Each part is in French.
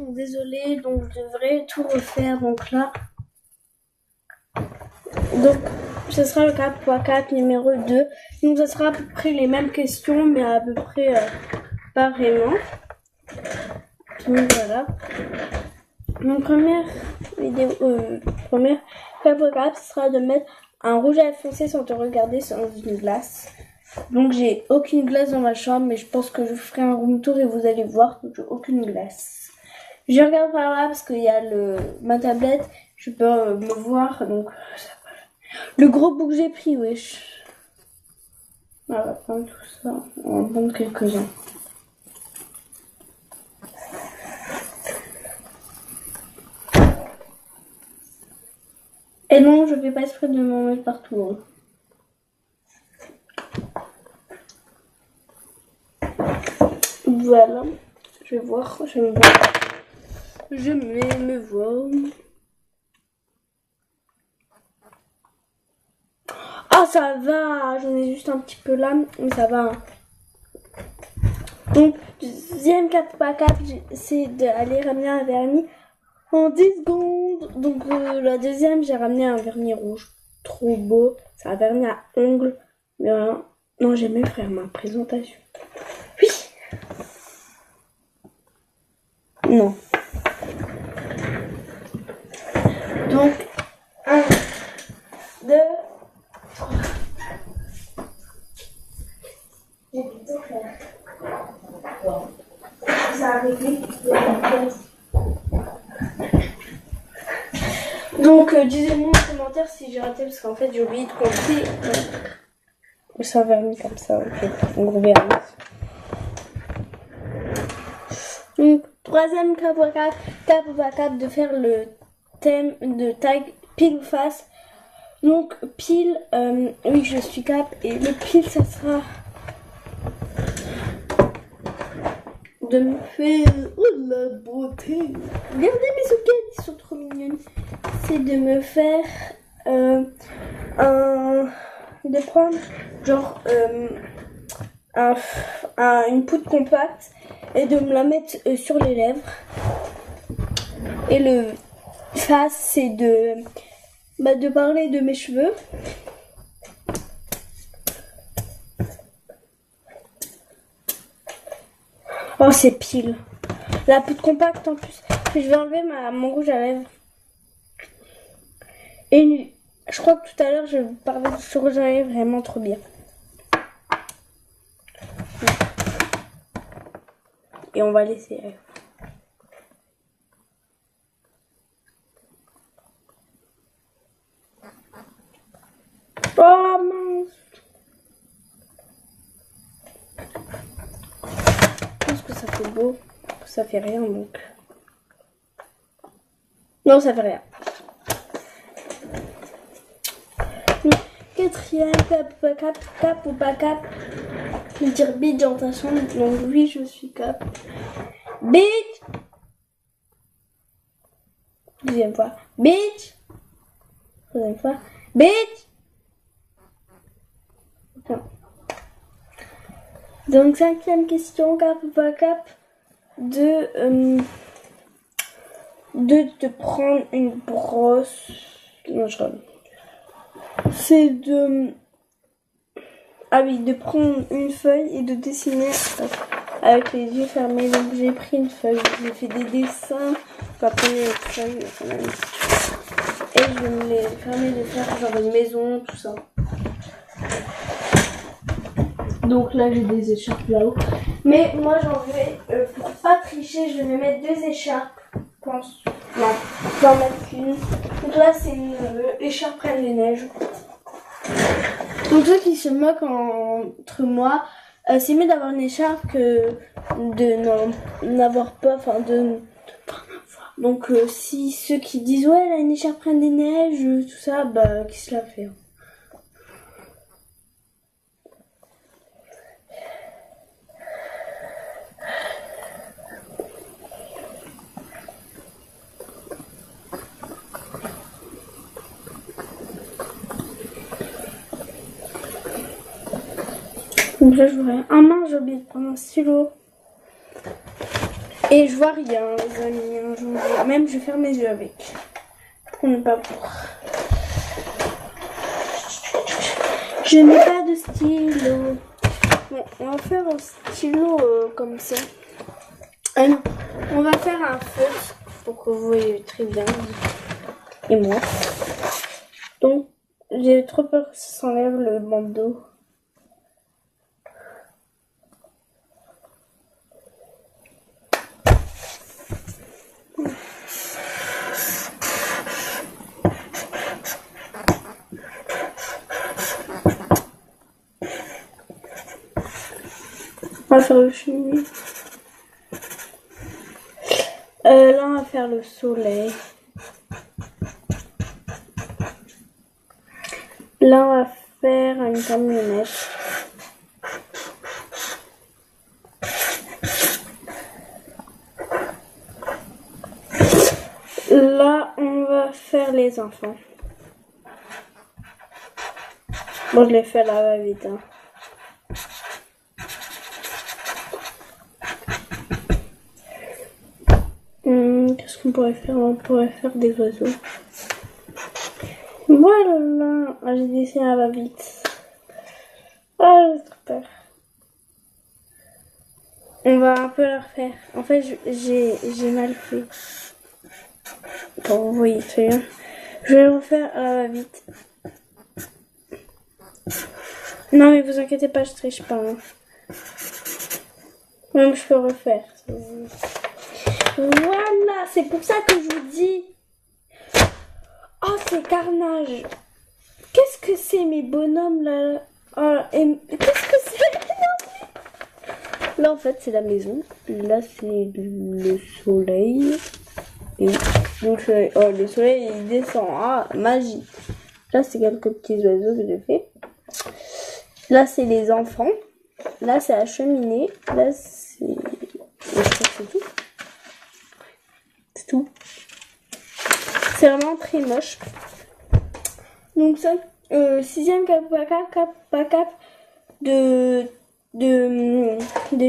donc désolée, donc je devrais tout refaire. Donc là, donc ce sera le cap P4 numéro 2. Donc ce sera à peu près les mêmes questions, mais à peu près pas vraiment. Donc voilà. Mon première vidéo, première cap P4, ce sera de mettre un rouge à lèvres foncé sans te regarder sans une glace. Donc j'ai aucune glace dans ma chambre, mais je pense que je ferai un room tour et vous allez voir que j'ai aucune glace. Je regarde par là parce qu'il y a ma tablette, je peux me voir. Donc le gros bout que j'ai pris, wesh. On va prendre tout ça, on va prendre quelques-uns. Et non, je fais pas exprès de m'en mettre partout. Hein. Voilà, je vais voir, je vais me voir. Je vais me voir. Ah, ça va, j'en ai juste un petit peu là, mais ça va. Hein. Donc, deuxième cap P4, c'est d'aller ramener un vernis en 10 secondes. Donc, la deuxième, j'ai ramené un vernis rouge. Trop beau. C'est un vernis à ongles. Mais non, j'ai même faire ma présentation. Oui. Non. Donc, 1, 2, 3. J'ai plutôt faire. Wow. Ça a arrêté. Donc, disez-moi en commentaire si j'ai raté, parce qu'en fait, j'ai oublié de compter. C'est un vernis comme ça, ok. Un gros vernis. Donc, troisième cap P4 de faire le thème de tag pile ou face. Donc, pile, oui, je suis cap. Et le pile, ça sera de me faire... Oh, la beauté! Regardez mes souquettes, ils sont trop mignonnes. C'est de me faire de prendre genre une poudre compacte et de me la mettre sur les lèvres. Et le face, c'est de parler de mes cheveux. Oh, c'est pile. La poudre compacte en plus. Je vais enlever mon rouge à lèvres. Et je crois que tout à l'heure, je vais vous parler de ce rouge à lèvres vraiment trop bien. Et on va laisser. Oh mince! Je pense que ça fait beau. Ça fait rien donc. Non, ça fait rien. Quatrième cap ou pas cap. Je vais dire bitch dans ta chambre. Donc oui, je suis cap. Bitch! Deuxième fois. Bitch! Troisième fois. Bitch! Non. Donc cinquième question, cap ou pas cap. De te prendre une brosse. Non, je crois. C'est de prendre une feuille et de dessiner avec les yeux fermés. Donc j'ai pris une feuille, j'ai fait des dessins, papier, feuille, et je me les permets de faire genre une maison, tout ça. Donc là j'ai des écharpes là-haut. Mais moi j'en vais, pour pas tricher, je vais mettre 2 écharpes. Je pense. Non, je vais en mettre une. Donc là c'est une écharpe Reine des Neiges. Donc ceux qui se moquent entre moi, c'est mieux d'avoir une écharpe que de n'avoir pas, enfin de pas en avoir. Donc si ceux qui disent ouais elle a une écharpe Reine des Neiges, tout ça, bah qui se la fait. Donc là, je voudrais un main, j'ai oublié de prendre un stylo. Et je vois rien, les amis. Même je vais faire mes yeux avec. Pour ne pas voir. Je n'ai pas de stylo. Bon, on va faire un stylo comme ça. Ah non, on va faire un feu pour que vous voyez très bien. Et moi. Donc, j'ai trop peur que ça s'enlève le bandeau. On va faire le chemin. Là, on va faire le soleil. Là, on va faire une camionnette. Là, on va faire les enfants. Bon, je les fais là, va vite. Hein. Qu'est-ce qu'on pourrait faire? On pourrait faire des oiseaux. Voilà. Ah, j'ai dessiné à la vite. Ah, j'ai trop peur. On va un peu la refaire. En fait, j'ai mal fait. Bon, vous voyez très bien. Je vais le refaire à la vite. Non, mais vous inquiétez pas, je triche pas. Hein. Même je peux refaire. Voilà, c'est pour ça que je vous dis. Oh, c'est carnage. Qu'est-ce que c'est, mes bonhommes, là? Oh, qu'est-ce que c'est? Là, en fait, c'est la maison. Là, c'est le soleil. Et donc, le soleil, il descend. Ah, magie. Là, c'est quelques petits oiseaux que j'ai fait. Là, c'est les enfants. Là, c'est la cheminée. Là, c'est... Je crois que c'est tout. C'est tout. C'est vraiment très moche. Donc ça, sixième cap de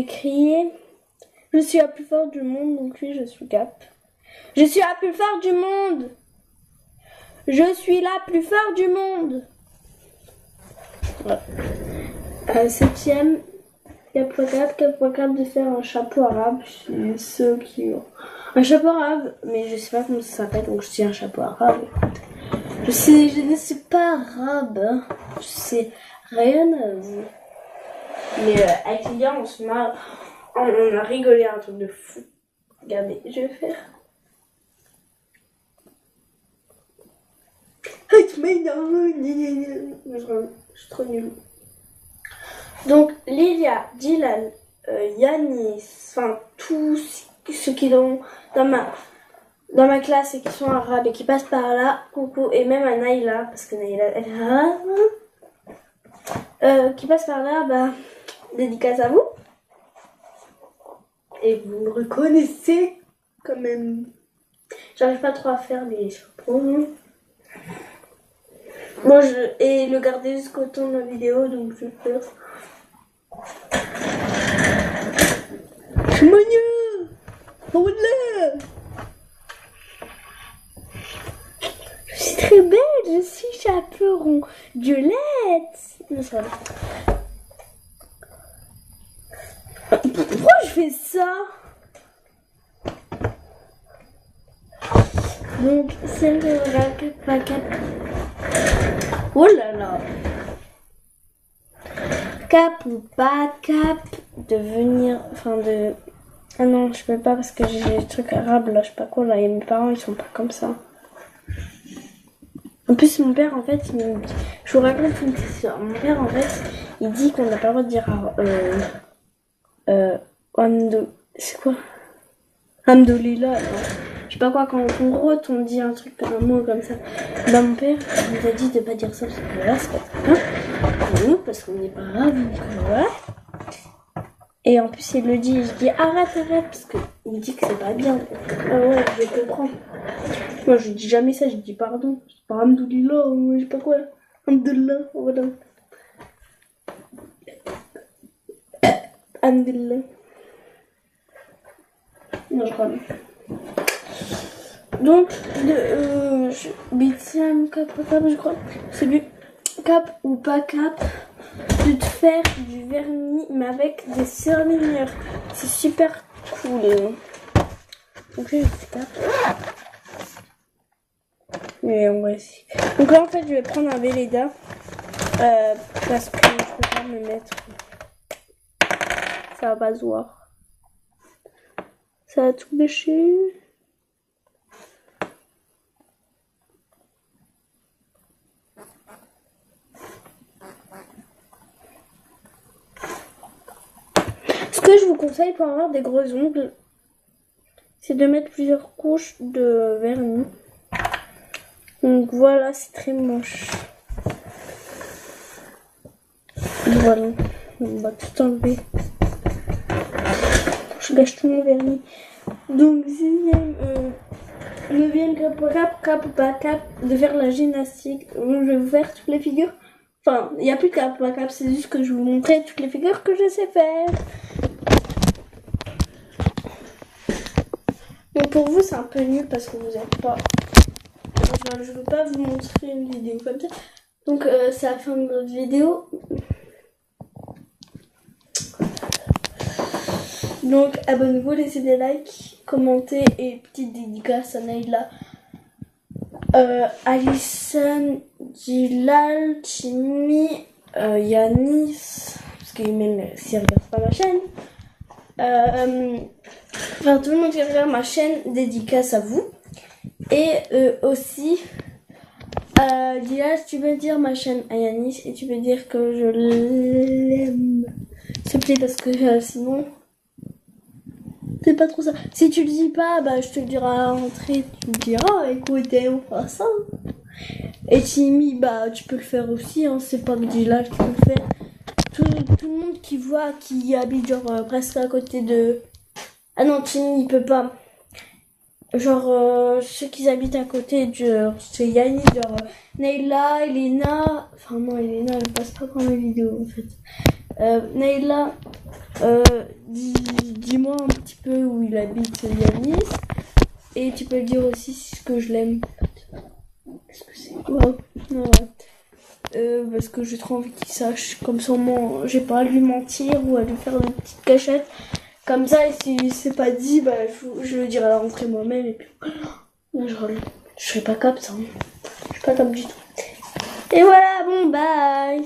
crier. Je suis la plus forte du monde, donc oui, je suis Cap. Je suis la plus forte du monde. Je suis la plus forte du monde. Voilà. Septième, Cap de faire un chapeau arabe. C'est ceux qui ont un chapeau arabe, mais je sais pas comment ça s'appelle, donc je dis un chapeau arabe. Je ne suis pas arabe, hein. Je sais rien. Mais avec les gars, on se marre. On a rigolé un truc de fou. Regardez, je vais faire. Je suis trop nulle. Donc, Lilia, Dylan, Yanis, enfin, tous ceux qui sont dans ma classe et qui sont arabes et qui passent par là, coucou, et même à Naïla, parce que Naïla, elle est arabe, qui passe par là, bah, dédicace à vous. Et vous me reconnaissez quand même. J'arrive pas trop à faire les chapeaux. Moi, et le garder jusqu'au temps de la vidéo, donc je vais faire. Manu! Voilà! Je suis très belle, je suis chaperon violette. Pourquoi je fais ça? Donc, c'est le paquet. Oh là là. Cap ou pas cap de venir, enfin de... Ah non, je peux pas parce que j'ai des trucs arabes là, je sais pas quoi là, et mes parents ils sont pas comme ça. En plus mon père en fait, je vous raconte une petite histoire. Mon père en fait, il dit qu'on n'a pas le droit de dire c'est quoi? Hamdoulillah, je sais pas quoi, quand en gros on dit un truc, un mot comme ça. Bah mon père il nous a dit de pas dire ça parce que voilà, c'est pas très bien. Pour nous, parce qu'on n'est pas arabe, donc voilà. Et en plus il le dit, je dis arrête, parce qu'il me dit que c'est pas bien. Ah ouais, je comprends. Moi je dis jamais ça, je dis pardon. Je dis pas Hamdoulillah, ou je sais pas quoi. Hamdoulillah, voilà. Hamdoulillah. Non, je crois pas. Donc, Bitiam, cap, je crois. C'est du cap ou pas cap de te faire du vernis, mais avec des surligneurs. C'est super cool. Donc, j'ai ce cap. Mais on va essayer. Donc là, en fait, je vais prendre un Velleda. Parce que je peux pas me mettre. Ça va pas se voir. Ça va tout bêcher. Ce que je vous conseille pour avoir des gros ongles, c'est de mettre plusieurs couches de vernis. Donc voilà, c'est très moche. Voilà, on va tout enlever. Je gâche tout mon vernis. Donc 9e cap ou pas cap, de faire la gymnastique. Je vais vous faire toutes les figures. Enfin, il n'y a plus de cap ou pas cap, c'est juste que je vais vous montrer toutes les figures que je sais faire. Donc pour vous, c'est un peu nul parce que vous n'êtes pas... Enfin, je ne veux pas vous montrer une vidéo comme ça. Donc c'est la fin de notre vidéo. Donc abonnez-vous, laissez des likes, commentez et petite dédicace à Naïla, Alison, Gilal, Chimi, Yanis, parce qu'il même s'il regarde pas ma chaîne. Enfin tout le monde qui regarde ma chaîne, dédicace à vous. Et aussi Gilal, tu peux dire ma chaîne à Yanis et tu peux dire que je l'aime. S'il te plaît, parce que sinon c'est pas trop ça. Si tu le dis pas, bah je te le dirai à la rentrée. Tu me diras, écoutez, on fera ça. Et Timmy, bah tu peux le faire aussi, hein. C'est pas que Gilal qui peut le faire. Tout le monde qui voit, qui habite genre presque à côté de... Ah non, Timmy il peut pas. Genre ceux qui habitent à côté de... C'est Yanni, genre Neila, Elena... Enfin non, Elena elle passe pas dans mes vidéos en fait. Neila... dis-moi un petit peu où il habite Yanis. Et tu peux le dire aussi si que je l'aime. Est-ce que c'est... Wow. Non, ouais. Parce que j'ai trop envie qu'il sache. Comme ça, j'ai pas à lui mentir ou à lui faire une petite cachette. Comme ça, et si c'est pas dit, bah, je le dirai à la rentrée moi-même. Et puis, non, je serai pas cap ça. Hein. Je suis pas cap du tout. Et voilà, bon, bye.